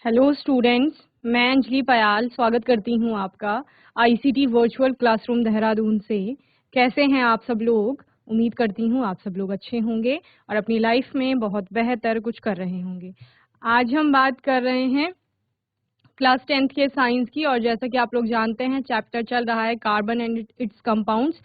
Hello students, मैं अंजलि पयाल स्वागत करती हूँ आपका आईसीटी वर्चुअल क्लासरूम देहरादून से। कैसे हैं आप सब लोग? उम्मीद करती हूँ आप सब लोग अच्छे होंगे और अपनी लाइफ में बहुत बेहतर कुछ कर रहे होंगे। आज हम बात कर रहे हैं क्लास 10th के साइंस की, और जैसा कि आप लोग जानते हैं चैप्टर चल रहा है कार्बन एंड इट्स कंपाउंड्स,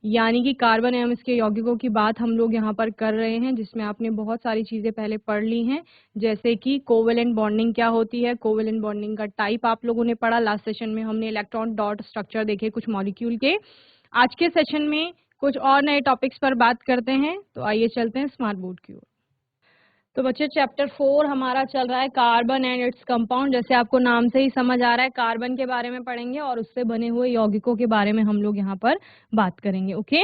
यानी कि कार्बन एवं इसके यौगिकों की बात हम लोग यहाँ पर कर रहे हैं, जिसमें आपने बहुत सारी चीज़ें पहले पढ़ ली हैं, जैसे कि कोवेलेंट बॉन्डिंग क्या होती है, कोवेलेंट बॉन्डिंग का टाइप आप लोगों ने पढ़ा। लास्ट सेशन में हमने इलेक्ट्रॉन डॉट स्ट्रक्चर देखे कुछ मॉलिक्यूल के। आज के सेशन में कुछ और नए टॉपिक्स पर बात करते हैं, तो आइए चलते हैं स्मार्ट बोर्ड की ओर। तो बच्चे चैप्टर 4 हमारा चल रहा है कार्बन एंड इट्स कंपाउंड। जैसे आपको नाम से ही समझ आ रहा है, कार्बन के बारे में पढ़ेंगे और उससे बने हुए यौगिकों के बारे में हम लोग यहाँ पर बात करेंगे। ओके,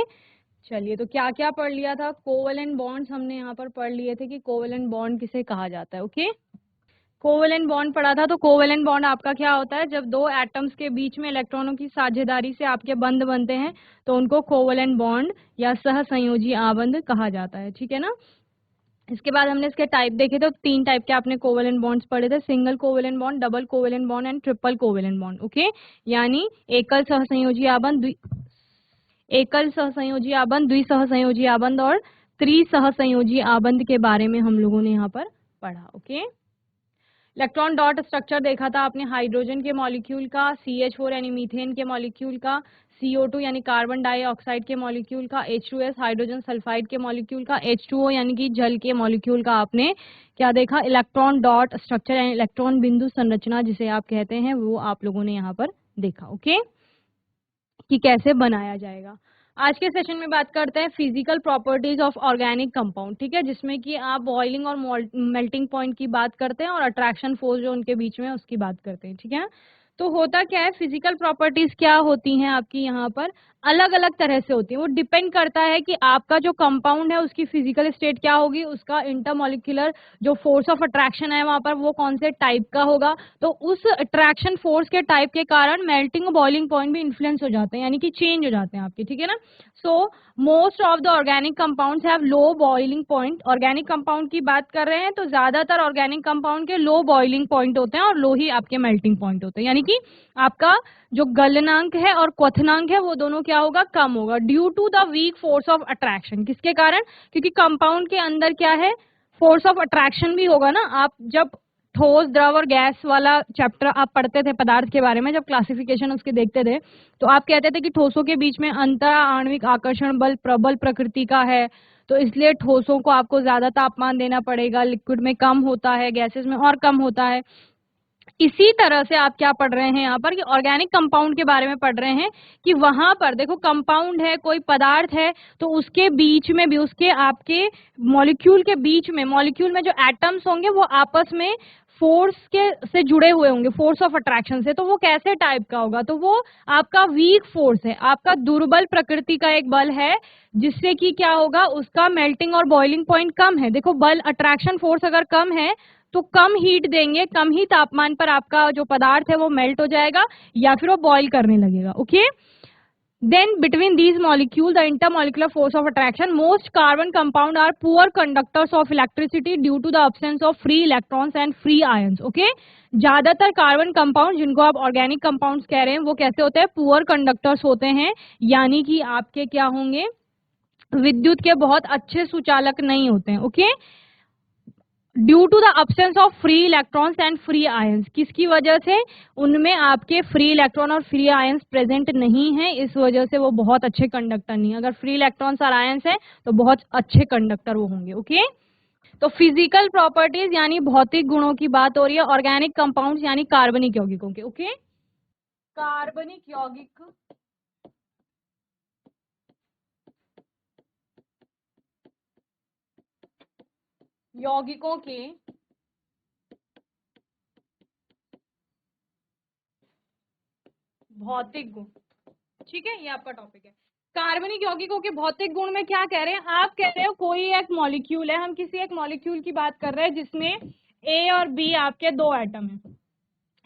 चलिए, तो क्या क्या पढ़ लिया था? कोवेलेंट बॉन्ड्स हमने यहाँ पर पढ़ लिए थे कि कोवेलेंट बॉन्ड किसे कहा जाता है। ओके, कोवेलेंट बॉन्ड पढ़ा था। तो कोवेलेंट बॉन्ड आपका क्या होता है? जब दो एटम्स के बीच में इलेक्ट्रॉनों की साझेदारी से आपके बंध बनते हैं तो उनको कोवेलेंट बॉन्ड या सहसंयोजी आबंध कहा जाता है। ठीक है ना। इसके बाद हमने इसके टाइप देखे थे, तो 3 टाइप के आपने कोवेलेंट बॉन्ड्स पढ़े थे: single covalent bond, double covalent bond and triple covalent bond. Okay, यानी एकल सहसंयोजी आबंध, एकल सहसंयोजी आबंध, द्विसहसंयोजी आबंध और त्रिसहसंयोजी आबंध के बारे में हम लोगों ने यहाँ पर पढ़ा। ओके, इलेक्ट्रॉन डॉट स्ट्रक्चर देखा था आपने हाइड्रोजन के मॉलिक्यूल का, CH4 यानी मीथेन के मॉलिक्यूल का, CO2 यानी कार्बन डाइऑक्साइड के मॉलिक्यूल का, H2S हाइड्रोजन सल्फाइड के मॉलिक्यूल का, H2O यानी कि जल के मॉलिक्यूल का आपने क्या देखा? इलेक्ट्रॉन डॉट स्ट्रक्चर यानी इलेक्ट्रॉन बिंदु संरचना जिसे आप कहते हैं, वो आप लोगों ने यहाँ पर देखा। ओके, कि कैसे बनाया जाएगा। आज के सेशन में बात करते हैं physical properties of organic compound. ठीक है, जिसमें कि आप बॉइलिंग और मेल्टिंग पॉइंट की बात करते हैं और अट्रैक्शन फोर्स जो उनके बीच में है उसकी बात करते हैं। ठीक है, तो होता क्या है, फिजिकल प्रॉपर्टीज क्या होती हैं आपकी यहाँ पर? अलग अलग तरह से होती है। वो डिपेंड करता है कि आपका जो कंपाउंड है उसकी फिजिकल स्टेट क्या होगी, उसका इंटरमॉलिक्यूलर जो फोर्स ऑफ अट्रैक्शन है वहां पर वो कौन से टाइप का होगा। तो उस अट्रैक्शन फोर्स के टाइप के कारण मेल्टिंग और बॉइलिंग पॉइंट भी इन्फ्लुएंस हो जाते हैं, यानी कि चेंज हो जाते हैं आपके। ठीक है ना। So most of the organic compounds have low boiling point. Organic compound की बात कर रहे हैं तो ज्यादातर ऑर्गेनिक कंपाउंड के लो बॉइलिंग पॉइंट होते हैं और लो ही आपके मेल्टिंग पॉइंट होते हैं, यानी कि आपका जो गलनांक है और क्वथनांक है वो दोनों क्या होगा? कम होगा, due to the weak force of attraction. किसके कारण? क्योंकि कंपाउंड के अंदर क्या है? फोर्स ऑफ अट्रैक्शन भी होगा ना। आप जब ठोस, द्रव और गैस वाला चैप्टर आप पढ़ते थे पदार्थ के बारे में, जब क्लासिफिकेशन उसके देखते थे, तो आप कहते थे कि ठोसों के बीच में अंतर आणविक आकर्षण बल प्रबल प्रकृति का है, तो इसलिए ठोसों को आपको ज्यादा तापमान देना पड़ेगा, लिक्विड में कम होता है, गैसेस में और कम होता है। इसी तरह से आप क्या पढ़ रहे हैं यहाँ पर कि ऑर्गेनिक कंपाउंड के बारे में पढ़ रहे हैं कि वहां पर देखो, कंपाउंड है, कोई पदार्थ है, तो उसके बीच में भी, उसके आपके मॉलिक्यूल के बीच में, मॉलिक्यूल में जो एटम्स होंगे वो आपस में फोर्स के से जुड़े हुए होंगे, फोर्स ऑफ अट्रैक्शन से। तो वो कैसे टाइप का होगा? तो वो आपका वीक फोर्स है, आपका दुर्बल प्रकृति का एक बल है, जिससे कि क्या होगा? उसका मेल्टिंग और बॉइलिंग पॉइंट कम है। देखो, बल, अट्रैक्शन फोर्स अगर कम है तो कम हीट देंगे, कम ही तापमान पर आपका जो पदार्थ है वो मेल्ट हो जाएगा या फिर वो बॉईल करने लगेगा। Okay, then between these molecule the intermolecular force of attraction, most carbon compound are poor conductors of electricity due to the absence of free electrons and free ions. Okay, ज्यादातर carbon compound जिनको आप organic compounds कह रहे हैं वो कैसे होते हैं? पुअर कंडक्टर्स होते हैं, यानी कि आपके क्या होंगे? विद्युत के बहुत अच्छे सुचालक नहीं होते हैं। Okay, due to the absence of free electrons and free ions. किसकी वजह से? उनमें आपके फ्री इलेक्ट्रॉन और फ्री आयंस प्रेजेंट नहीं है, इस वजह से वो बहुत अच्छे कंडक्टर नहीं है। अगर फ्री इलेक्ट्रॉन्स और आयंस है तो बहुत अच्छे कंडक्टर वो होंगे। ओके, तो फिजिकल प्रॉपर्टीज यानी भौतिक गुणों की बात हो रही है ऑर्गेनिक कंपाउंड्स यानी कार्बनिक यौगिकों के। ओके, कार्बनिक यौगिक यौगिकों के भौतिक गुण। ठीक है, ये आपका टॉपिक है। कार्बनिक यौगिकों के भौतिक गुण में क्या कह रहे हैं? आप कह रहे हो कोई एक मॉलिक्यूल है, हम किसी एक मॉलिक्यूल की बात कर रहे हैं जिसमें ए और बी आपके दो एटम हैं,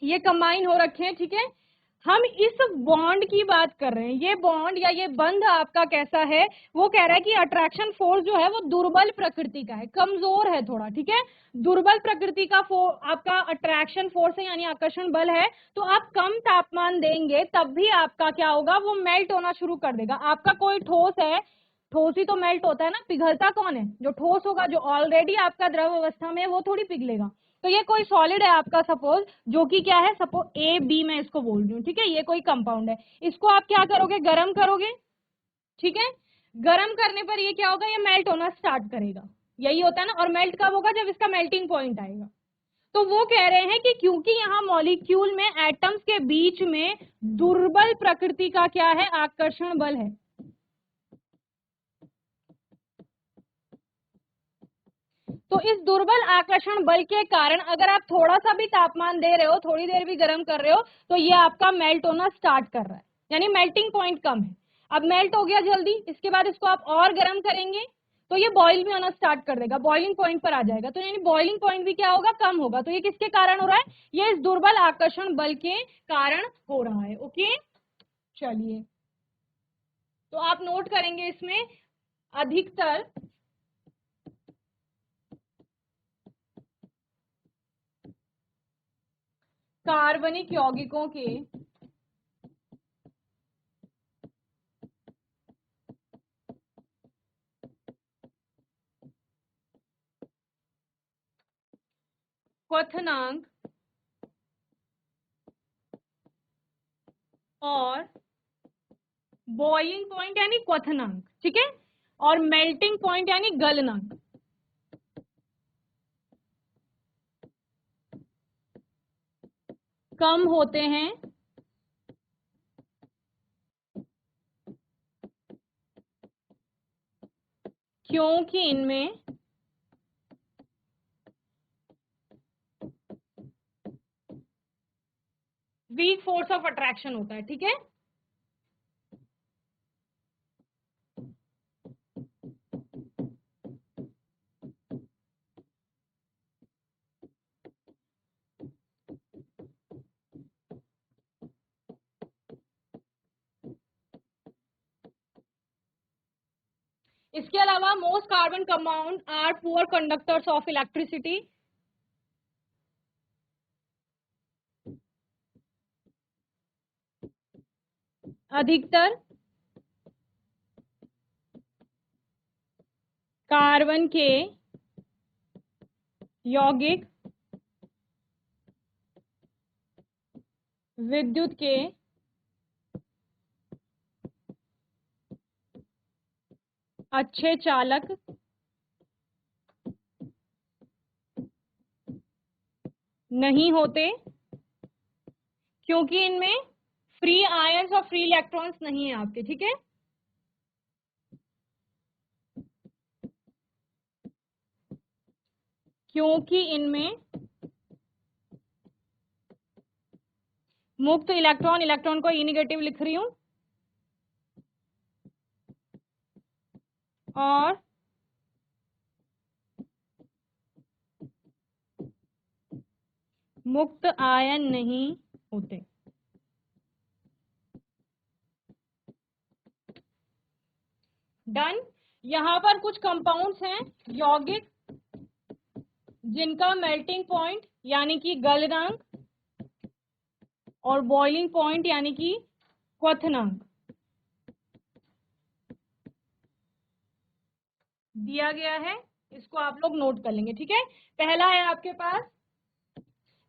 ये कंबाइन हो रखे हैं। ठीक है, हम इस बॉन्ड की बात कर रहे हैं। ये बॉन्ड या ये बंध आपका कैसा है, वो कह रहा है कि अट्रैक्शन फोर्स जो है वो दुर्बल प्रकृति का है, कमजोर है थोड़ा, ठीक है। दुर्बल प्रकृति का आपका अट्रैक्शन फोर्स है, यानी आकर्षण बल है। तो आप कम तापमान देंगे तब भी आपका क्या होगा, वो मेल्ट होना शुरू कर देगा। आपका कोई ठोस है, ठोस ही तो मेल्ट होता है ना, पिघलता कौन है, जो ठोस होगा, जो ऑलरेडी आपका द्रव अवस्था में है, वो थोड़ी पिघलेगा। तो ये कोई सॉलिड है आपका, सपोज, जो कि क्या है, सपोज ए बी मैं इसको बोल रही हूँ, ठीक है। ये कोई कंपाउंड है, इसको आप क्या करोगे, गर्म करोगे, ठीक है। गर्म करने पर ये क्या होगा, ये मेल्ट होना स्टार्ट करेगा। यही होता है ना। और मेल्ट कब होगा, जब इसका मेल्टिंग पॉइंट आएगा। तो वो कह रहे हैं कि क्योंकि यहाँ मॉलिक्यूल में एटम्स के बीच में दुर्बल प्रकृति का क्या है, आकर्षण बल है। तो इस दुर्बल आकर्षण बल के कारण अगर आप थोड़ा सा भी तापमान दे रहे हो, थोड़ी देर भी गर्म कर रहे हो, तो ये आपका मेल्ट होना स्टार्ट कर रहा है, यानी मेल्टिंग पॉइंट कम है। अब मेल्ट हो गया जल्दी, इसके बाद इसको आप और गर्म करेंगे तो ये बॉइल भी होना स्टार्ट कर देगा, बॉइलिंग पॉइंट पर आ जाएगा। तो यानी बॉइलिंग पॉइंट भी क्या होगा, कम होगा। तो ये किसके कारण हो रहा है, ये इस दुर्बल आकर्षण बल के कारण हो रहा है। ओके, चलिए, तो आप नोट करेंगे इसमें अधिकतर कार्बनिक यौगिकों के क्वथनांक और बॉइलिंग पॉइंट यानी क्वथनांक, ठीक है, और मेल्टिंग पॉइंट यानी गलनांक कम होते हैं क्योंकि इनमें वीक फोर्स ऑफ अट्रैक्शन होता है, ठीक है। इसके अलावा most carbon compound are poor conductors of electricity. अधिकतर कार्बन के यौगिक विद्युत के अच्छे चालक नहीं होते क्योंकि इनमें फ्री आयंस और फ्री इलेक्ट्रॉन्स नहीं है आपके, ठीक है। क्योंकि इनमें मुक्त इलेक्ट्रॉन, इलेक्ट्रॉन को ई नेगेटिव लिख रही हूं, और मुक्त आयन नहीं होते। डन। यहां पर कुछ कंपाउंड्स हैं यौगिक जिनका मेल्टिंग पॉइंट यानी कि गलनांक और बॉइलिंग पॉइंट यानी कि क्वथनांक दिया गया है। इसको आप लोग नोट कर लेंगे, ठीक है। पहला है आपके पास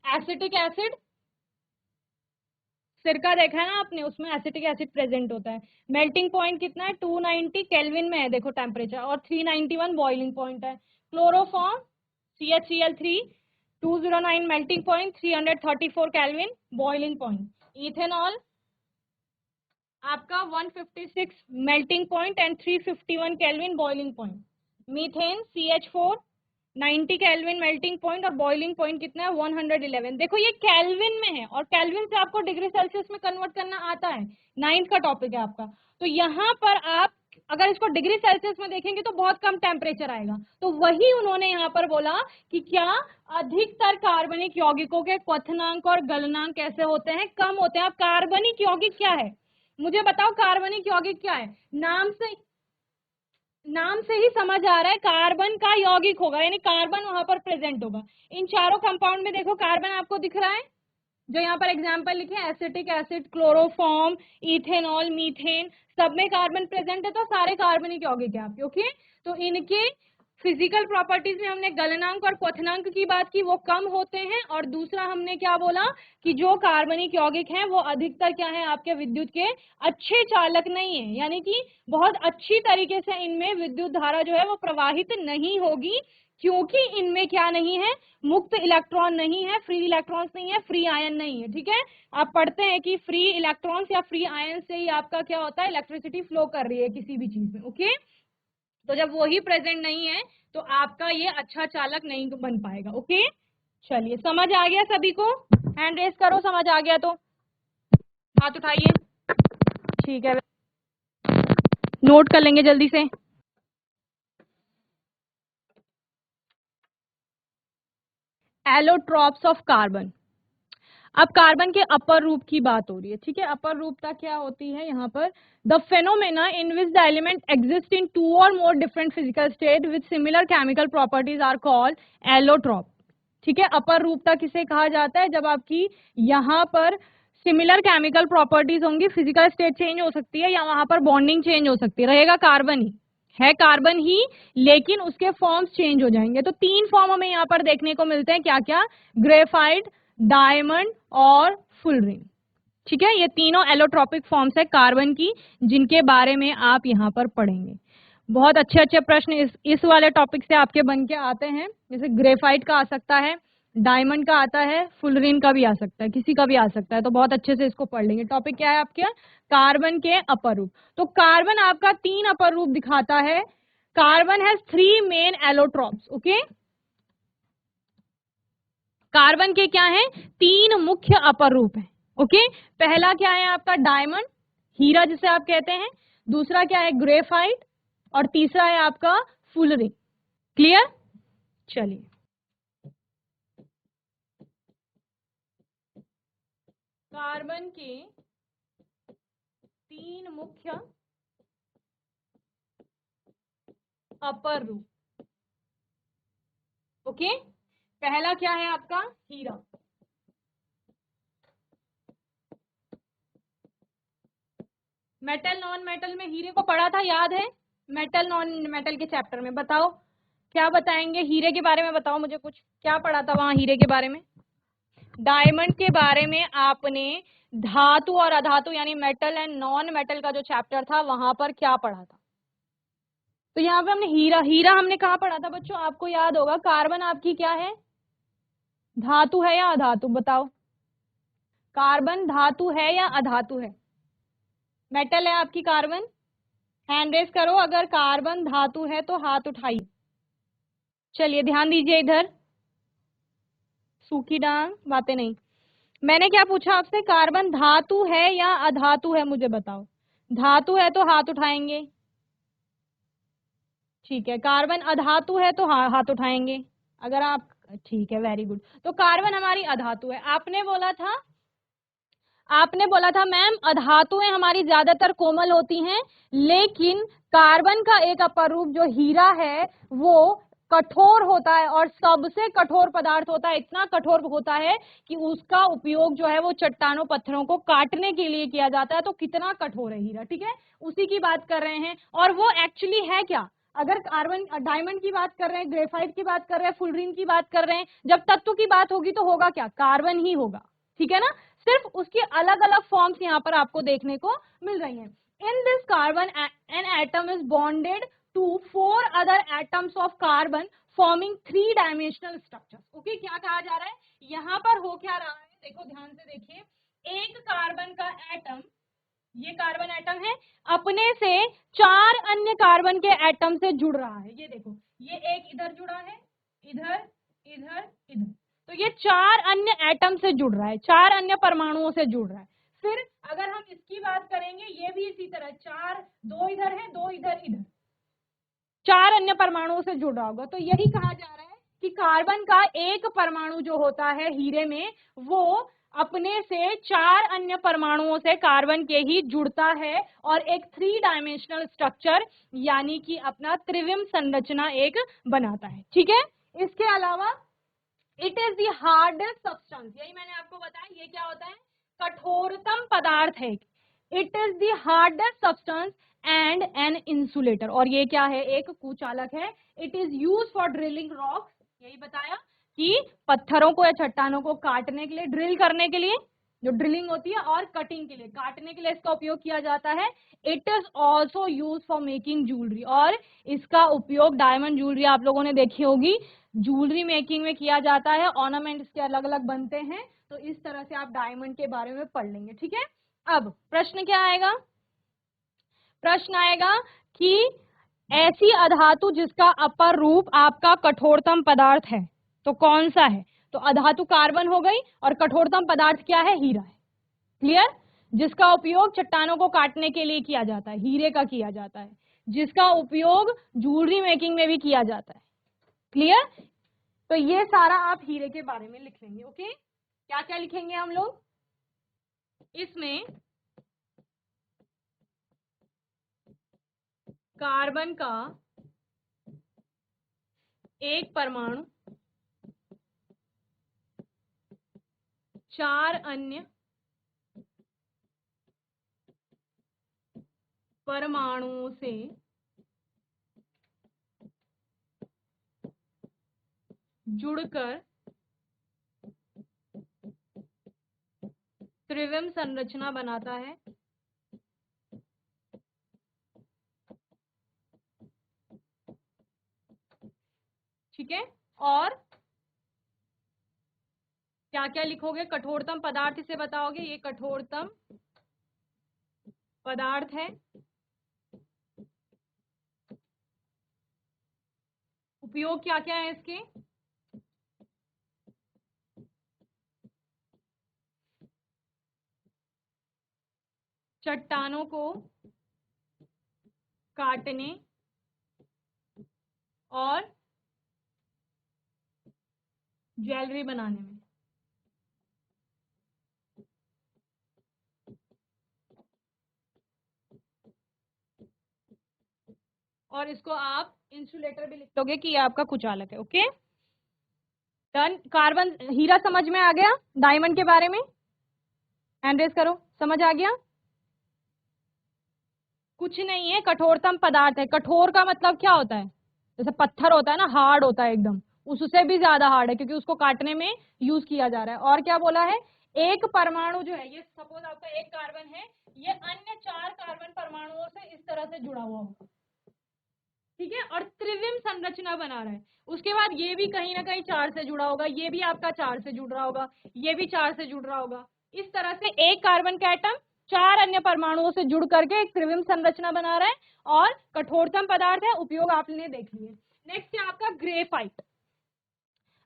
एसिटिक एसिड। सिरका देखा है ना आपने, उसमें एसिटिक एसिड प्रेजेंट होता है। मेल्टिंग पॉइंट कितना है, 290 केल्विन में है, देखो टेम्परेचर, और 391 बॉइलिंग पॉइंट है। Chloroform CHCl3 209 melting point, 334 kelvin boiling point. Ethanol आपका 156 melting point and 351 kelvin boiling point. Methane CH4 90 kelvin melting point और बॉइलिंग पॉइंट कितना है, 111। देखो ये केल्विन में है, और केल्विन से आपको डिग्री सेल्सियस में कन्वर्ट करना आता है, 9th का टॉपिक है आपका। तो यहाँ पर आप अगर इसको डिग्री सेल्सियस में देखेंगे तो बहुत कम टेम्परेचर आएगा। तो वही उन्होंने यहाँ पर बोला कि क्या अधिकतर कार्बनिक यौगिकों के क्वथनांक और गलनांक कैसे होते हैं, कम होते हैं। अब कार्बनिक यौगिक क्या है मुझे बताओ, कार्बनिक यौगिक क्या है? नाम से ही समझ आ रहा है कार्बन का यौगिक होगा, यानी कार्बन वहां पर प्रेजेंट होगा। इन चारों कंपाउंड में देखो कार्बन आपको दिख रहा है, जो यहाँ पर एग्जाम्पल लिखे हैं, acetic acid, chloroform, ethanol, methane, सब में कार्बन प्रेजेंट है, तो सारे कार्बनिक यौगिक है आपके। ओके, तो इनके फिजिकल प्रॉपर्टीज में हमने गलनांक और क्वथनांक की बात की, वो कम होते हैं। और दूसरा हमने क्या बोला कि जो कार्बनिक यौगिक हैं वो अधिकतर क्या है आपके विद्युत के अच्छे चालक नहीं है, यानी कि बहुत अच्छी तरीके से इनमें विद्युत धारा जो है वो प्रवाहित नहीं होगी, क्योंकि इनमें क्या नहीं है, मुक्त इलेक्ट्रॉन नहीं है, फ्री इलेक्ट्रॉन्स नहीं है, फ्री आयन नहीं है। ठीक है, आप पढ़ते हैं कि फ्री इलेक्ट्रॉन्स या फ्री आयन से ही आपका क्या होता है, इलेक्ट्रिसिटी फ्लो कर रही है किसी भी चीज में। ओके, तो जब वही प्रेजेंट नहीं है तो आपका ये अच्छा चालक नहीं बन पाएगा। ओके, चलिए समझ आ गया सभी को? हैंड रेस करो, समझ आ गया तो हाथ उठाइए। ठीक है, नोट कर लेंगे जल्दी से। Allotropes of carbon. अब कार्बन के अपर रूप की बात हो रही है। ठीक है, अपर रूपता क्या होती है यहाँ पर? The phenomena in which the element exist in 2 or more different physical state with similar chemical properties are called allotrope. ठीक है, अपर रूपता किसे कहा जाता है? जब आपकी यहाँ पर सिमिलर केमिकल प्रॉपर्टीज होंगी, फिजिकल स्टेट चेंज हो सकती है या वहां पर बॉन्डिंग चेंज हो सकती है, रहेगा कार्बन ही है, कार्बन ही, लेकिन उसके फॉर्म्स चेंज हो जाएंगे। तो 3 फॉर्म हमें यहाँ पर देखने को मिलते हैं, क्या क्या? ग्रेफाइट, डायमंड और फुलरिन। ठीक है, ये तीनों एलोट्रॉपिक फॉर्म्स है कार्बन की, जिनके बारे में आप यहाँ पर पढ़ेंगे। बहुत अच्छे अच्छे प्रश्न इस वाले टॉपिक से आपके बन के आते हैं, जैसे ग्रेफाइट का आ सकता है, डायमंड का आता है, फुलरिन का भी आ सकता है, किसी का भी आ सकता है। तो बहुत अच्छे से इसको पढ़ लेंगे। टॉपिक क्या है आपके? कार्बन के अपर रूप। तो कार्बन आपका 3 अपर रूप दिखाता है। Carbon has 3 main allotropes. Okay, carbon के क्या है? 3 मुख्य अपर रूप है। ओके, पहला क्या है आपका? डायमंड, हीरा जिसे आप कहते हैं। दूसरा क्या है? ग्रेफाइट। और तीसरा है आपका फुलरिन। क्लियर? चलिए, कार्बन के 3 मुख्य अपर रूप। ओके, पहला क्या है आपका? हीरा। मेटल नॉन मेटल में हीरे को पढ़ा था, याद है? मेटल नॉन मेटल के चैप्टर में। बताओ क्या बताएंगे हीरे के बारे में, बताओ मुझे कुछ, क्या पढ़ा था वहां हीरे के बारे में? डायमंड के बारे में आपने धातु और अधातु यानी मेटल एंड नॉन मेटल का जो चैप्टर था वहां पर क्या पढ़ा था? तो यहाँ पे हमने हीरा, हीरा हमने कहाँ पढ़ा था बच्चों? आपको याद होगा। कार्बन आपकी क्या है? धातु है या अधातु? बताओ, कार्बन धातु है या अधातु है? मेटल है आपकी कार्बन? हैंड रेस करो अगर कार्बन धातु है तो हाथ उठाइए। चलिए ध्यान दीजिए इधर, सूखी डांग बातें नहीं। मैंने क्या पूछा आपसे? कार्बन धातु है या अधातु है, मुझे बताओ। धातु है तो हाथ उठाएंगे। ठीक है, कार्बन अधातु है तो हाथ उठाएंगे अगर आप। ठीक है, वेरी गुड। तो कार्बन हमारी अधातु है। आपने बोला था मैम अधातुएं हमारी ज्यादातर कोमल होती हैं, लेकिन कार्बन का एक अपर रूप जो हीरा है वो कठोर होता है, और सबसे कठोर पदार्थ होता है। इतना कठोर होता है कि उसका उपयोग जो है वो चट्टानों पत्थरों को काटने के लिए किया जाता है। तो कितना कठोर है हीरा। ठीक है, उसी की बात कर रहे हैं। और वो एक्चुअली है क्या? अगर कार्बन डायमंड की बात कर रहे हैं, ग्रेफाइट की बात कर रहे हैं, फुलरिन की बात कर रहे हैं, जब तत्व की बात होगी तो होगा क्या? कार्बन ही होगा। ठीक है ना, सिर्फ उसकी अलग अलग फॉर्म्स यहाँ पर आपको देखने को मिल रही हैं। In this carbon an atom is bonded to 4 other atoms of carbon forming 3 dimensional structure. Okay, क्या कहा जा रहा है यहाँ पर? हो क्या रहा है देखो, ध्यान से देखिए। एक कार्बन का एटम, ये कार्बन एटम है, अपने से 4 अन्य कार्बन के एटम से जुड़ रहा है। ये देखो, ये एक इधर जुड़ा है, इधर, इधर, इधर। तो ये 4 अन्य एटम से जुड़ रहा है, 4 अन्य परमाणुओं से जुड़ रहा है। फिर अगर हम इसकी बात करेंगे, ये भी इसी तरह 4, 2 इधर है, 2 इधर, 4 अन्य परमाणुओं से जुड़ा होगा। तो यही कहा जा रहा है कि कार्बन का एक परमाणु जो होता है हीरे में, वो अपने से 4 अन्य परमाणुओं से कार्बन के ही जुड़ता है और एक 3 डायमेंशनल स्ट्रक्चर यानी कि अपना त्रिविम संरचना एक बनाता है। ठीक है, इसके अलावा it is the hardest substance, यही मैंने आपको बताया, ये क्या होता है, कठोरतम पदार्थ है। It is the hardest substance and an insulator, और ये क्या है, एक कुचालक है। It is use for drilling rocks, यही बताया कि पत्थरों को या चट्टानों को काटने के लिए, ड्रिल करने के लिए, जो ड्रिलिंग होती है, और कटिंग के लिए, काटने के लिए इसका उपयोग किया जाता है। It is also use for making jewellery, और इसका उपयोग डायमंड ज्वेलरी आप लोगों ने देखी होगी, ज्वेलरी मेकिंग में किया जाता है। ऑर्नामेंट्स के अलग अलग बनते हैं, तो इस तरह से आप डायमंड के बारे में पढ़ लेंगे। ठीक है, अब प्रश्न क्या आएगा, प्रश्न आएगा कि ऐसी अधातु जिसका अपर रूप आपका कठोरतम पदार्थ है, तो कौन सा है। तो अधातु कार्बन हो गई और कठोरतम पदार्थ क्या है, हीरा है। क्लियर, जिसका उपयोग चट्टानों को काटने के लिए किया जाता है, हीरे का किया जाता है, जिसका उपयोग ज्वेलरी मेकिंग में भी किया जाता है। क्लियर, तो ये सारा आप हीरे के बारे में लिख लेंगे। ओके, क्या क्या लिखेंगे हम लोग इसमें, कार्बन का एक परमाणु, 4 अन्य परमाणुओं से जुड़कर त्रिविम संरचना बनाता है। ठीक है, और क्या क्या लिखोगे, कठोरतम पदार्थ इसे बताओगे, ये कठोरतम पदार्थ है। उपयोग क्या क्या है इसके, चट्टानों को काटने और ज्वेलरी बनाने में। और इसको आप इंसुलेटर भी लिख दोगे कि ये आपका कुचालक है। ओके डन, कार्बन हीरा समझ में आ गया, डायमंड के बारे में हैंड रेज करो, समझ आ गया। कुछ नहीं है, कठोरतम पदार्थ है। कठोर का मतलब क्या होता है, जैसे पत्थर होता है ना, हार्ड होता है एकदम, उससे भी ज्यादा हार्ड है क्योंकि उसको काटने में यूज किया जा रहा है। और क्या बोला है, एक परमाणु जो है, ये सपोज आपका एक कार्बन है, ये अन्य 4 कार्बन परमाणुओं से इस तरह से जुड़ा हुआ होगा। ठीक है, और त्रिविम संरचना बना रहा है। उसके बाद ये भी कहीं ना कहीं 4 से जुड़ा होगा, ये भी आपका 4 से जुड़ रहा होगा, ये भी 4 से जुड़ रहा होगा। इस तरह से एक कार्बन का एटम 4 अन्य परमाणुओं से जुड़ करके एक त्रिविम संरचना बना रहा है, और कठोरतम पदार्थ है। उपयोग आपने देख लिए। नेक्स्ट है आपका ग्रेफाइट।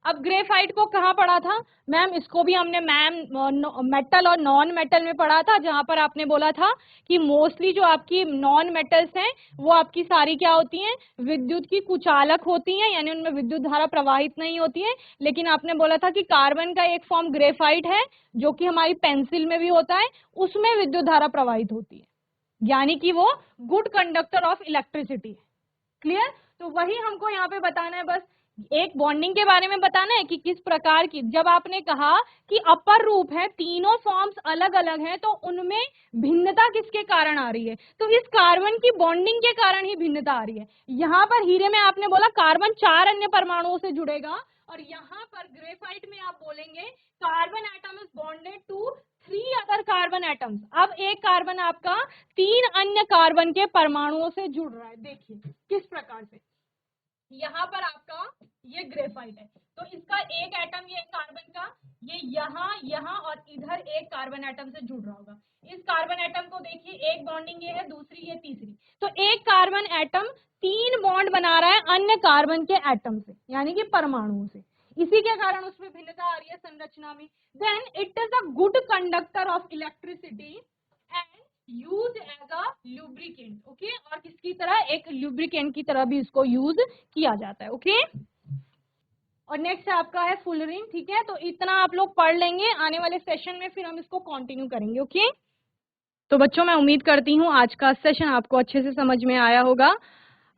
अब ग्रेफाइट को कहाँ पढ़ा था मैम, इसको भी हमने मैम मेटल और नॉन मेटल में पढ़ा था, जहां पर आपने बोला था कि मोस्टली जो आपकी नॉन मेटल्स हैं वो आपकी सारी क्या होती हैं, विद्युत की कुचालक होती हैं, यानी उनमें विद्युत धारा प्रवाहित नहीं होती है। लेकिन आपने बोला था कि कार्बन का एक फॉर्म ग्रेफाइट है, जो कि हमारी पेंसिल में भी होता है, उसमें विद्युत धारा प्रवाहित होती है, यानी कि वो गुड कंडक्टर ऑफ इलेक्ट्रिसिटी है। क्लियर, तो वही हमको यहाँ पे बताना है, बस एक बॉन्डिंग के बारे में बताना है कि किस प्रकार की, जब आपने कहा कि अपर रूप है, तीनों फॉर्म्स अलग अलग हैं, तो उनमें भिन्नता किसके कारण आ रही है, तो इस कार्बन की बॉन्डिंग के कारण ही भिन्नता आ रही है। यहाँ पर हीरे में आपने बोला कार्बन 4 अन्य परमाणुओं से जुड़ेगा, और यहाँ पर ग्रेफाइट में आप बोलेंगे carbon atom is bonded to 3 other carbon atoms. अब एक कार्बन आपका 3 अन्य कार्बन के परमाणुओं से जुड़ रहा है। देखिए किस प्रकार से, यहाँ पर आपका ये ग्रेफाइट है, तो इसका एक एटम, ये कार्बन का, ये यहाँ और इधर एक कार्बन एटम से जुड़ रहा होगा। इस कार्बन एटम को देखिए, एक बॉन्डिंग ये है, दूसरी ये, तीसरी, तो एक कार्बन एटम 3 बॉन्ड बना रहा है अन्य कार्बन के एटम से, यानी कि परमाणुओं से। इसी के कारण उसमें भिन्नता आ रही है संरचना में। Then it is a good conductor of electricity and use as a lubricant, okay, और किसकी तरह, एक लुब्रिकेंट की तरह भी इसको यूज किया जाता है, ओके। और नेक्स्ट आपका है फुलरिन, ठीक है। तो इतना आप लोग पढ़ लेंगे, आने वाले सेशन में फिर हम इसको कंटिन्यू करेंगे, ओके। तो बच्चों मैं उम्मीद करती हूँ आज का सेशन आपको अच्छे से समझ में आया होगा।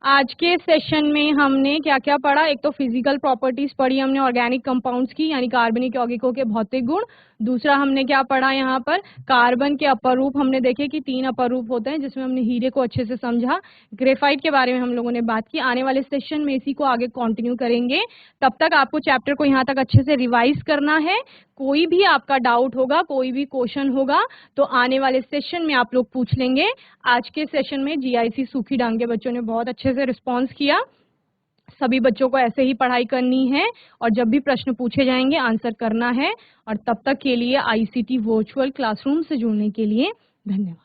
आज के सेशन में हमने क्या क्या पढ़ा, एक तो फिजिकल प्रॉपर्टीज पढ़ी हमने ऑर्गेनिक कंपाउंड्स की, यानी कार्बनिक यौगिकों के भौतिक गुण। दूसरा हमने क्या पढ़ा, यहाँ पर कार्बन के अपर रूप हमने देखे कि 3 अपर रूप होते हैं, जिसमें हमने हीरे को अच्छे से समझा। ग्रेफाइट के बारे में हम लोगों ने बात की। आने वाले सेशन में इसी को आगे कंटिन्यू करेंगे। तब तक आपको चैप्टर को यहाँ तक अच्छे से रिवाइज करना है। कोई भी आपका डाउट होगा, कोई भी क्वेश्चन होगा तो आने वाले सेशन में आप लोग पूछ लेंगे। आज के सेशन में जीआईसी सूखी डांग के बच्चों ने बहुत अच्छे से रिस्पॉन्स किया। सभी बच्चों को ऐसे ही पढ़ाई करनी है और जब भी प्रश्न पूछे जाएंगे आंसर करना है। और तब तक के लिए आईसीटी वर्चुअल क्लासरूम से जुड़ने के लिए धन्यवाद।